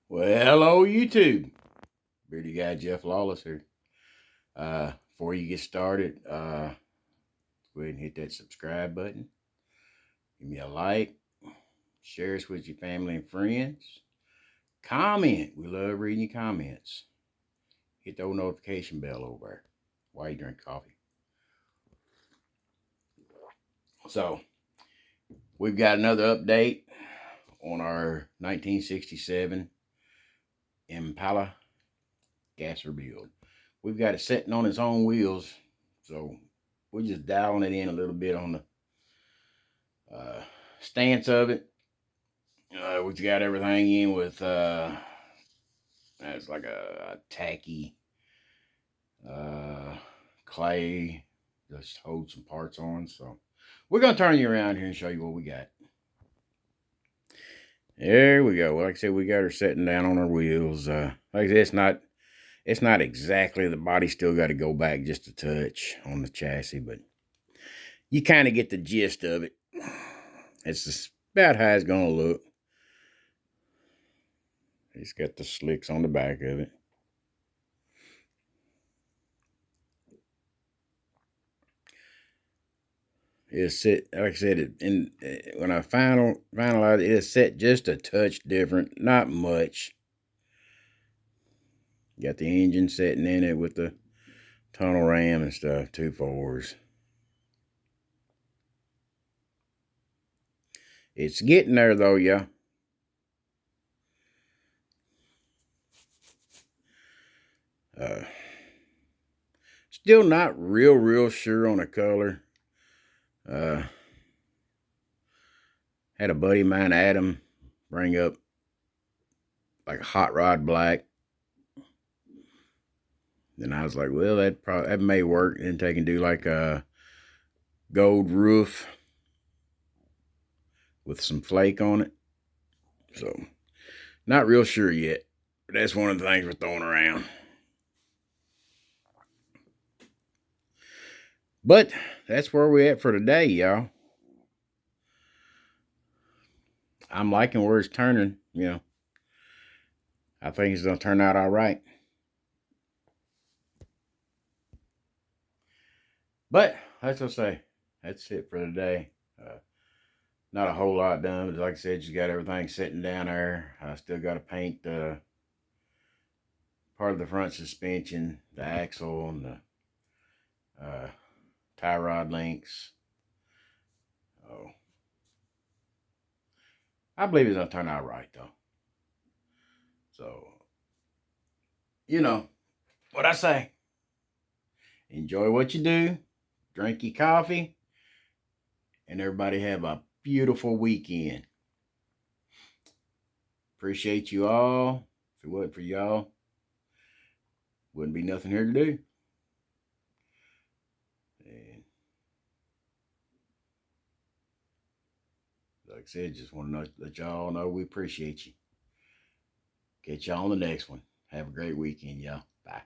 Well, hello YouTube. Beardy guy Jeff Lawless here. Before you get started, go ahead and hit that subscribe button. Give me a like. Share us with your family and friends. Comment. We love reading your comments. Hit the old notification bell over there while you drink coffee. So, we've got another update on our 1967 Impala Gasser build. We've got it sitting on its own wheels, so we're just dialing it in a little bit on the stance of it. We've got everything in with it's like a tacky clay, just hold some parts on. So we're gonna turn you around here and show you what we got. There we go. Like I said, we got her sitting down on her wheels. Like I said, it's not exactly, the body still got to go back just a touch on the chassis, but you kind of get the gist of it. It's just about how it's gonna look. It's got the slicks on the back of it. It's set, like I said, when I finalized it, it's set just a touch different, not much. Got the engine sitting in it with the tunnel ram and stuff, 2.4s. It's getting there though, yeah. Still not real sure on the color. Had a buddy of mine, Adam, bring up like a hot rod black. Then I was like, well, that may work. Then they can do like a gold roof with some flake on it. So, not real sure yet. But that's one of the things we're throwing around. But that's where we're at for today, y'all. I'm liking where it's turning, you know. I think it's going to turn out all right. But, that's what I say. That's it for today. Not a whole lot done, but like I said, you got everything sitting down there. I still got to paint part of the front suspension, the axle, and the tie rod links. Oh, I believe it's gonna turn out right though. So, you know what I say. Enjoy what you do. Drink your coffee. And everybody have a beautiful weekend. Appreciate you all. If it wasn't for y'all, wouldn't be nothing here to do. And like I said, just want to let y'all know we appreciate you. Catch y'all on the next one. Have a great weekend, y'all. Bye.